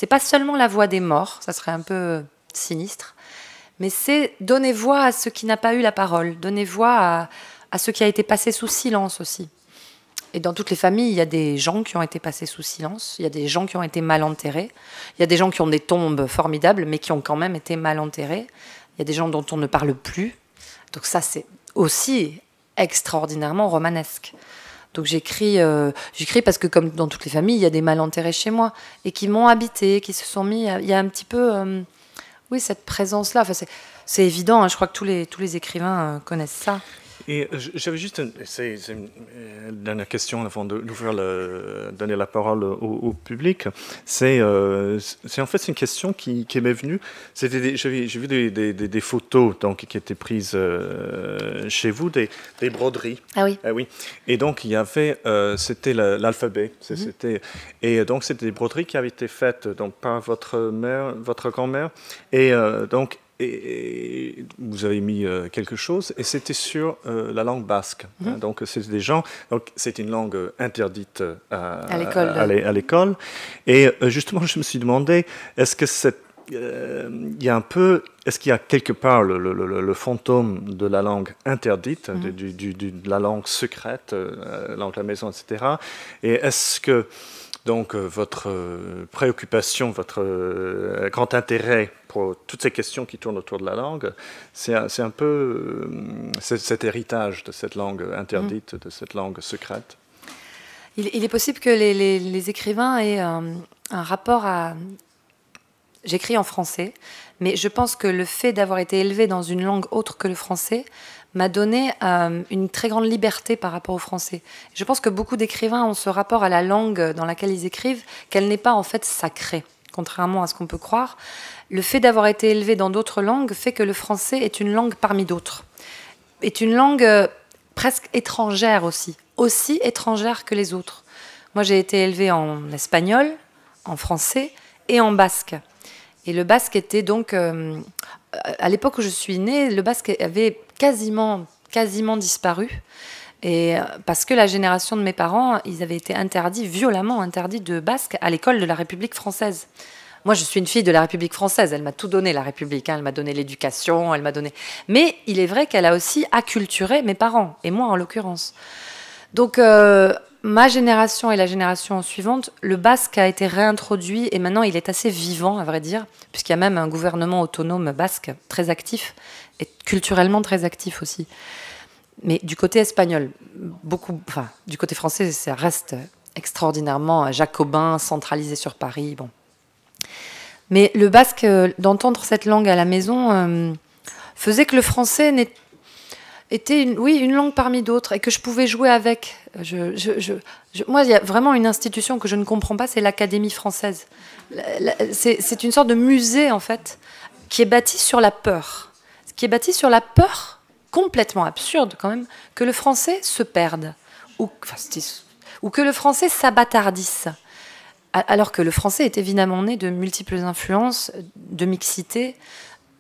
pas seulement la voix des morts, ça serait un peu sinistre, mais c'est donner voix à ce qui n'a pas eu la parole, donner voix à ce qui a été passé sous silence aussi. Et dans toutes les familles, il y a des gens qui ont été passés sous silence, il y a des gens qui ont été mal enterrés, il y a des gens qui ont des tombes formidables, mais qui ont quand même été mal enterrés. Il y a des gens dont on ne parle plus. Donc ça, c'est aussi extraordinairement romanesque. Donc j'écris parce que comme dans toutes les familles, il y a des mal enterrés chez moi et qui m'ont habité, qui se sont mis. Il y a un petit peu, oui, cette présence-là. Enfin, c'est évident. Hein, je crois que tous les écrivains connaissent ça. Et j'avais juste une dernière question avant donner la parole au public. C'est en fait une question qui m'est venue. J'ai vu des photos donc, qui étaient prises chez vous, des broderies. Ah oui. Ah oui. Et donc il y avait, c'était l'alphabet. Et donc c'était des broderies qui avaient été faites donc, par votre grand-mère. Et donc et vous avez mis quelque chose, et c'était sur la langue basque. Hein, donc, c'est des gens. Donc, c'est une langue interdite à l'école. Et justement, je me suis demandé, est-ce que est-ce qu'il y a quelque part le fantôme de la langue interdite, de la langue secrète, langue à la maison, etc. Et est-ce que donc votre préoccupation, votre grand intérêt pour toutes ces questions qui tournent autour de la langue, c'est un peu cet héritage de cette langue interdite, de cette langue secrète. Il est possible que les écrivains aient un rapport à... J'écris en français, mais je pense que le fait d'avoir été élevé dans une langue autre que le français m'a donné une très grande liberté par rapport au français. Je pense que beaucoup d'écrivains ont ce rapport à la langue dans laquelle ils écrivent, qu'elle n'est pas en fait sacrée, contrairement à ce qu'on peut croire. Le fait d'avoir été élevé dans d'autres langues fait que le français est une langue parmi d'autres, est une langue presque étrangère aussi étrangère que les autres. Moi, j'ai été élevée en espagnol, en français et en basque. Et le basque était donc... à l'époque où je suis née, le basque avait quasiment disparu. Et parce que la génération de mes parents, ils avaient été violemment interdits de basque à l'école de la République française. Moi, je suis une fille de la République française. Elle m'a tout donné, la République. Hein. Elle m'a donné l'éducation, elle m'a donné... Mais il est vrai qu'elle a aussi acculturé mes parents, et moi en l'occurrence. Donc... ma génération et la génération suivante, le basque a été réintroduit et maintenant il est assez vivant, à vrai dire, puisqu'il y a même un gouvernement autonome basque très actif et culturellement très actif aussi. Mais du côté espagnol, du côté français, ça reste extraordinairement jacobin, centralisé sur Paris. Bon. Mais le basque, d'entendre cette langue à la maison, faisait que le français était une langue parmi d'autres et que je pouvais jouer avec. Moi, il y a vraiment une institution que je ne comprends pas, c'est l'Académie française. C'est une sorte de musée, en fait, qui est bâti sur la peur. Qui est bâti sur la peur, complètement absurde quand même, que le français se perde ou que le français s'abâtardisse. Alors que le français est évidemment né de multiples influences, de mixité,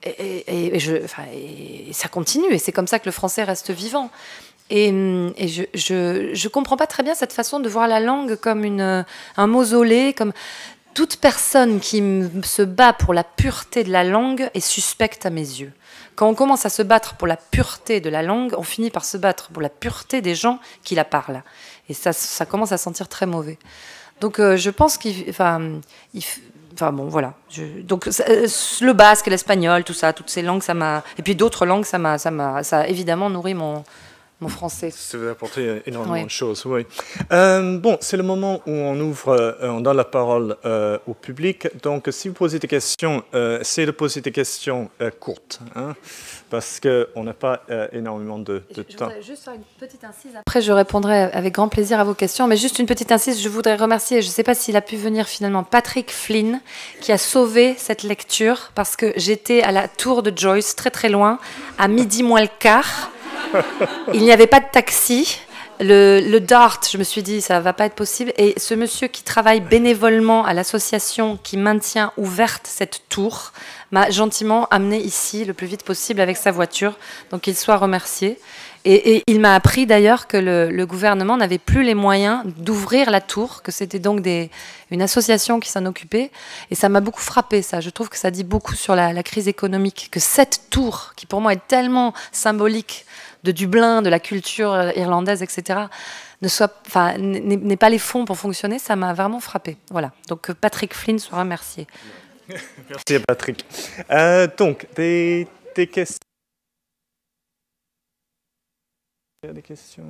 et ça continue, et c'est comme ça que le français reste vivant. Et je comprends pas très bien cette façon de voir la langue comme un mausolée, comme toute personne qui se bat pour la pureté de la langue est suspecte à mes yeux. Quand on commence à se battre pour la pureté de la langue, on finit par se battre pour la pureté des gens qui la parlent. Et ça commence à sentir très mauvais. Donc je pense bon, voilà. Donc le basque, l'espagnol, tout ça, toutes ces langues, ça m'a... Et puis d'autres langues, ça a évidemment nourri mon français. Ça vous a apporté énormément de choses, oui. Bon, c'est le moment où on ouvre, on donne la parole au public. Donc, si vous posez des questions, essayez de poser des questions courtes, hein, parce qu'on n'a pas énormément de temps. Je voudrais juste faire une petite incise. Après, je répondrai avec grand plaisir à vos questions, mais juste une petite incise. Je voudrais remercier, je ne sais pas s'il a pu venir finalement, Patrick Flynn, qui a sauvé cette lecture, parce que j'étais à la tour de Joyce, très très loin, à midi moins le quart. Il n'y avait pas de taxi. Le Dart, je me suis dit, ça ne va pas être possible. Et ce monsieur qui travaille bénévolement à l'association qui maintient ouverte cette tour m'a gentiment amené ici le plus vite possible avec sa voiture. Donc qu'il soit remercié. Et il m'a appris d'ailleurs que le gouvernement n'avait plus les moyens d'ouvrir la tour, que c'était donc une association qui s'en occupait. Et ça m'a beaucoup frappé, ça. Je trouve que ça dit beaucoup sur la crise économique. Que cette tour, qui pour moi est tellement symbolique de Dublin, de la culture irlandaise, etc., n'ait pas les fonds pour fonctionner, ça m'a vraiment frappé. Voilà. Donc Patrick Flynn soit remercié. Merci Patrick. Donc, des questions. Il y a des questions.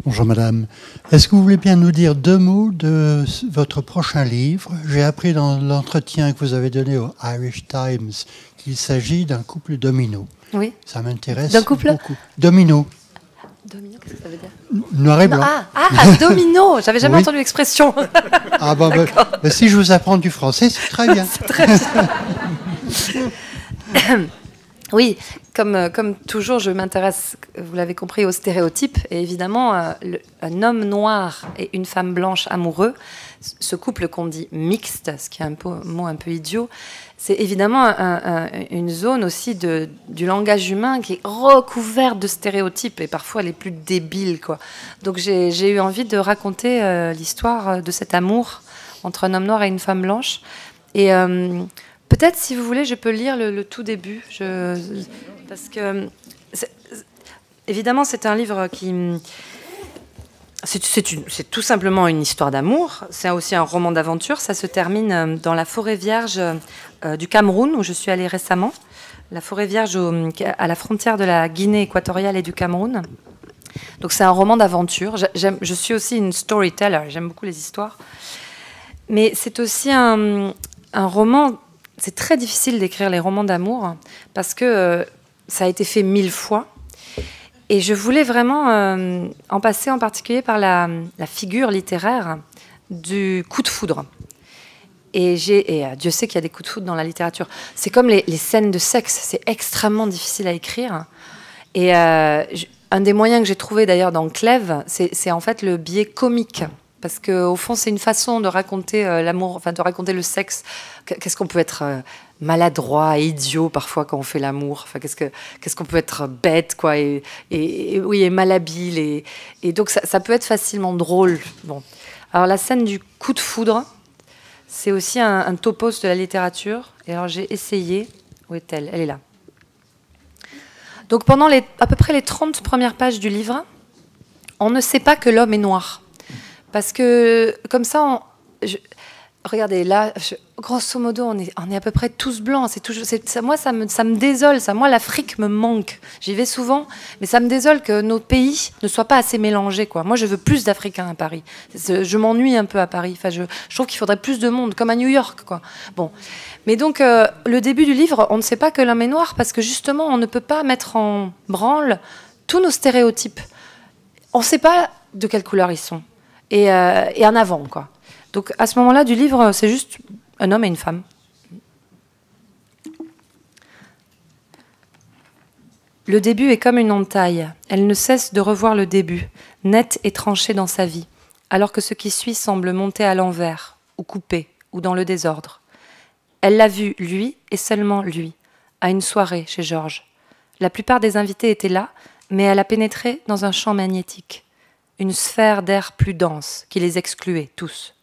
Bonjour madame. Est-ce que vous voulez bien nous dire 2 mots de votre prochain livre? J'ai appris dans l'entretien que vous avez donné au Irish Times qu'il s'agit d'un couple domino. Oui. Ça m'intéresse d'un couple beaucoup. Domino. Domino, qu'est-ce que ça veut dire? Noir et blanc. Domino. J'avais jamais Oui. entendu l'expression. Ah bah, si je vous apprends du français, c'est très bien. C'est très bien. Oui, comme toujours, je m'intéresse, vous l'avez compris, aux stéréotypes. Et évidemment, un homme noir et une femme blanche amoureux, ce couple qu'on dit mixte, ce qui est un mot un peu idiot, c'est évidemment une zone aussi du langage humain qui est recouverte de stéréotypes et parfois les plus débiles, quoi. Donc j'ai eu envie de raconter l'histoire de cet amour entre un homme noir et une femme blanche. Et peut-être, si vous voulez, je peux lire le tout début. Parce que, évidemment, c'est un livre qui... C'est tout simplement une histoire d'amour. C'est aussi un roman d'aventure. Ça se termine dans la forêt vierge du Cameroun, où je suis allée récemment. La forêt vierge à la frontière de la Guinée équatoriale et du Cameroun. Donc c'est un roman d'aventure. Je suis aussi une storyteller. J'aime beaucoup les histoires. Mais c'est aussi un roman... C'est très difficile d'écrire les romans d'amour parce que ça a été fait 1000 fois. Et je voulais vraiment en passer en particulier par la figure littéraire du coup de foudre. Et Dieu sait qu'il y a des coups de foudre dans la littérature. C'est comme les scènes de sexe, c'est extrêmement difficile à écrire. Et un des moyens que j'ai trouvé d'ailleurs dans Clèves, c'est en fait le biais comique. Parce qu'au fond, c'est une façon de raconter l'amour, enfin de raconter le sexe. Qu'est-ce qu'on peut être maladroit et idiot parfois quand on fait l'amour. Enfin, qu'est-ce qu'on peut être bête, quoi, et malhabile. Et donc, ça peut être facilement drôle. Bon. Alors, la scène du coup de foudre, c'est aussi un topos de la littérature. Et alors, j'ai essayé. Où est-elle? Elle est là. Donc, pendant à peu près les 30 premières pages du livre, on ne sait pas que l'homme est noir. Parce que, comme ça, regardez, là, grosso modo, on est à peu près tous blancs. Moi, ça me désole. Moi, l'Afrique me manque. J'y vais souvent, mais ça me désole que nos pays ne soient pas assez mélangés, quoi. Moi, je veux plus d'Africains à Paris. Je m'ennuie un peu à Paris. Enfin, je trouve qu'il faudrait plus de monde, comme à New York, quoi. Bon. Mais donc, le début du livre, on ne sait pas que l'homme est noir, parce que justement, on ne peut pas mettre en branle tous nos stéréotypes. On ne sait pas de quelle couleur ils sont. Et en avant, quoi. Donc, à ce moment-là du livre, c'est juste un homme et une femme. Le début est comme une entaille. Elle ne cesse de revoir le début, net et tranché dans sa vie, alors que ce qui suit semble monter à l'envers, ou coupé, ou dans le désordre. Elle l'a vu, lui, et seulement lui, à une soirée chez Georges. La plupart des invités étaient là, mais elle a pénétré dans un champ magnétique. Une sphère d'air plus dense qui les excluait tous.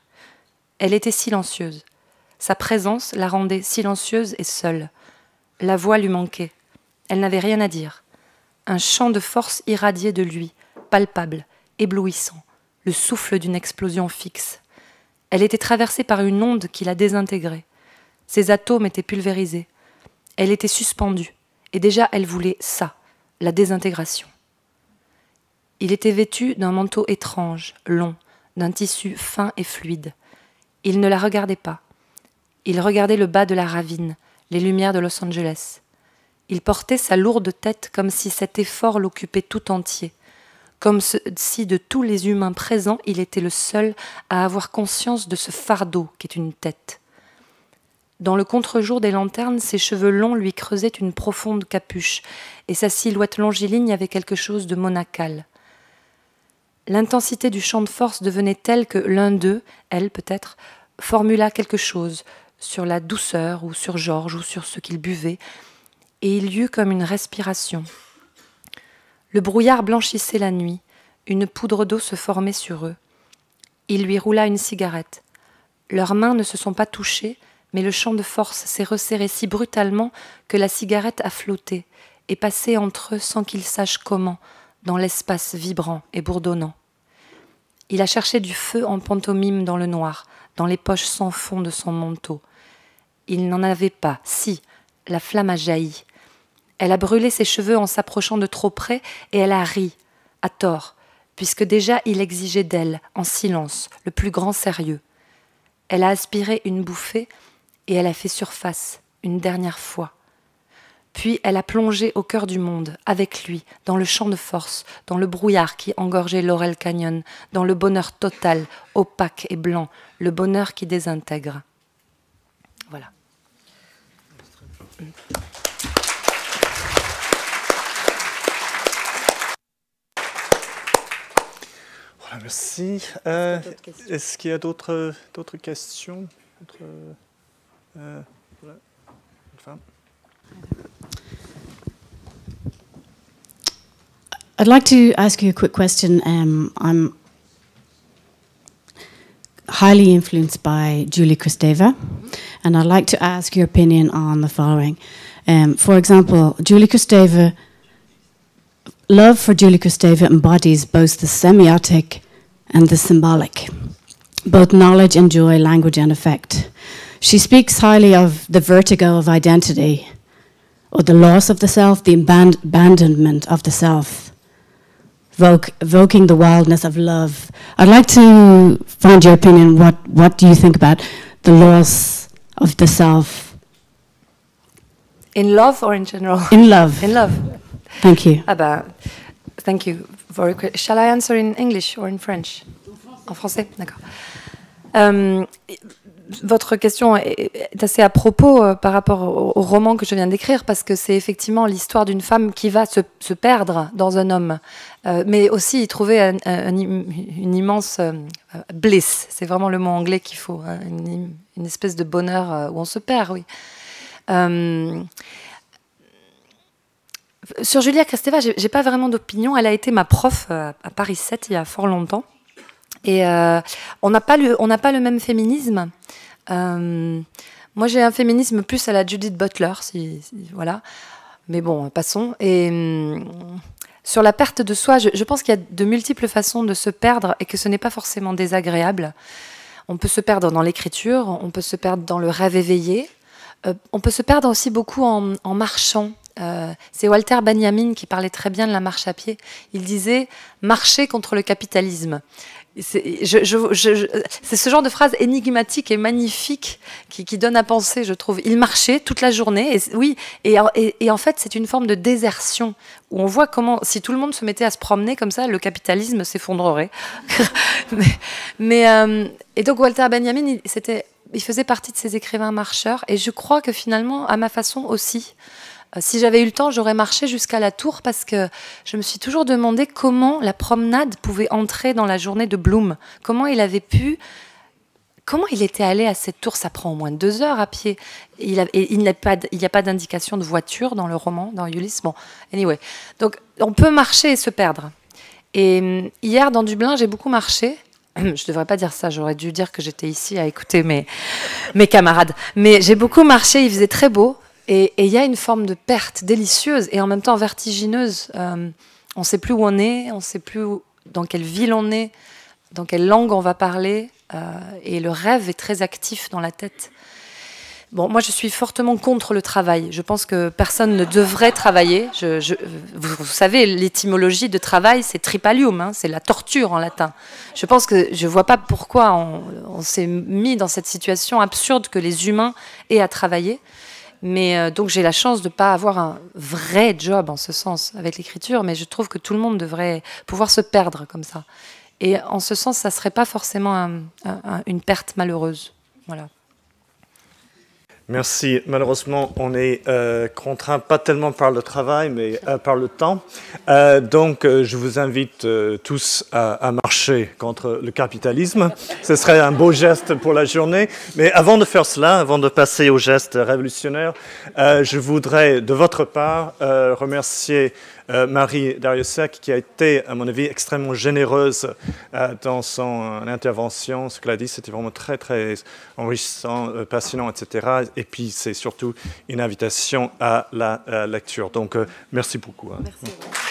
Elle était silencieuse. Sa présence la rendait silencieuse et seule. La voix lui manquait. Elle n'avait rien à dire. Un champ de force irradiait de lui, palpable, éblouissant, le souffle d'une explosion fixe. Elle était traversée par une onde qui la désintégrait. Ses atomes étaient pulvérisés. Elle était suspendue, et déjà elle voulait ça, la désintégration. Il était vêtu d'un manteau étrange, long, d'un tissu fin et fluide. Il ne la regardait pas. Il regardait le bas de la ravine, les lumières de Los Angeles. Il portait sa lourde tête comme si cet effort l'occupait tout entier, comme si de tous les humains présents, il était le seul à avoir conscience de ce fardeau qu'est une tête. Dans le contre-jour des lanternes, ses cheveux longs lui creusaient une profonde capuche, et sa silhouette longiligne avait quelque chose de monacal. L'intensité du champ de force devenait telle que l'un d'eux, elle peut-être, formula quelque chose sur la douceur ou sur Georges ou sur ce qu'il buvait, et il y eut comme une respiration. Le brouillard blanchissait la nuit, une poudre d'eau se formait sur eux. Il lui roula une cigarette. Leurs mains ne se sont pas touchées, mais le champ de force s'est resserré si brutalement que la cigarette a flotté et passé entre eux sans qu'ils sachent comment, dans l'espace vibrant et bourdonnant. Il a cherché du feu en pantomime dans le noir, dans les poches sans fond de son manteau. Il n'en avait pas, si, la flamme a jailli. Elle a brûlé ses cheveux en s'approchant de trop près et elle a ri, à tort, puisque déjà il exigeait d'elle, en silence, le plus grand sérieux. Elle a aspiré une bouffée et elle a fait surface, une dernière fois. Puis elle a plongé au cœur du monde, avec lui, dans le champ de force, dans le brouillard qui engorgeait Laurel Canyon, dans le bonheur total, opaque et blanc, le bonheur qui désintègre. Voilà. Voilà, merci. Est-ce qu'il y a d'autres questions? Voilà. Une femme. I'd like to ask you a quick question. I'm highly influenced by Julie Kristeva, and I'd like to ask your opinion on the following. For example, love for Julie Kristeva embodies both the semiotic and the symbolic, both knowledge and joy, language and effect. She speaks highly of the vertigo of identity, or the loss of the self, the abandonment of the self, evoking the wildness of love. I'd like to find your opinion. What do you think about the loss of the self? In love or in general? In love. In love. Thank you. Thank you. Shall I answer in English or in French? En français, d'accord. Votre question est assez à propos par rapport au roman que je viens d'écrire, parce que c'est effectivement l'histoire d'une femme qui va se perdre dans un homme, mais aussi y trouver une immense bliss. C'est vraiment le mot anglais qu'il faut, hein, une espèce de bonheur où on se perd, oui. Sur Julia Kristeva, j'ai pas vraiment d'opinion. Elle a été ma prof à Paris 7 il y a fort longtemps. Et on n'a pas le même féminisme. Moi, j'ai un féminisme plus à la Judith Butler, voilà. Mais bon, passons. Et sur la perte de soi, je pense qu'il y a de multiples façons de se perdre et que ce n'est pas forcément désagréable. On peut se perdre dans l'écriture, on peut se perdre dans le rêve éveillé, on peut se perdre aussi beaucoup en marchant. C'est Walter Benjamin qui parlait très bien de la marche à pied. Il disait « marcher contre le capitalisme ». C'est ce genre de phrase énigmatique et magnifique qui donne à penser, je trouve. Il marchait toute la journée, et en fait, c'est une forme de désertion, où on voit comment, si tout le monde se mettait à se promener comme ça, le capitalisme s'effondrerait. Et donc, Walter Benjamin, il faisait partie de ces écrivains marcheurs, et je crois que finalement, à ma façon aussi, si j'avais eu le temps, j'aurais marché jusqu'à la tour, parce que je me suis toujours demandé comment la promenade pouvait entrer dans la journée de Bloom. Comment il était allé à cette tour? Ça prend au moins 2 heures à pied. Il n'y a pas d'indication de voiture dans le roman, dans Ulysse. Bon, anyway. Donc, on peut marcher et se perdre. Et hier, dans Dublin, j'ai beaucoup marché. Je ne devrais pas dire ça, j'aurais dû dire que j'étais ici à écouter mes camarades. Mais j'ai beaucoup marché, il faisait très beau. Et il y a une forme de perte délicieuse et en même temps vertigineuse On ne sait plus où on est, on ne sait plus dans quelle ville on est, dans quelle langue on va parler, et le rêve est très actif dans la tête. Bon, moi, je suis fortement contre le travail. Je pense que personne ne devrait travailler. Vous savez, l'étymologie de travail, c'est tripalium, hein, c'est la torture en latin. Je pense que je ne vois pas pourquoi on s'est mis dans cette situation absurde que les humains aient à travailler. Mais donc, j'ai la chance de ne pas avoir un vrai job en ce sens avec l'écriture, mais je trouve que tout le monde devrait pouvoir se perdre comme ça. Et en ce sens, ça ne serait pas forcément une perte malheureuse. Voilà. Merci. Malheureusement, on est contraint pas tellement par le travail, mais par le temps. Donc, je vous invite tous à marcher contre le capitalisme. Ce serait un beau geste pour la journée. Mais avant de faire cela, avant de passer au geste révolutionnaire, je voudrais, de votre part, remercier Marie Darrieussecq, qui a été, à mon avis, extrêmement généreuse dans son intervention. Ce qu'elle a dit, c'était vraiment très, très enrichissant, passionnant, etc. Et puis, c'est surtout une invitation à la lecture. Donc, merci beaucoup. Hein. Merci.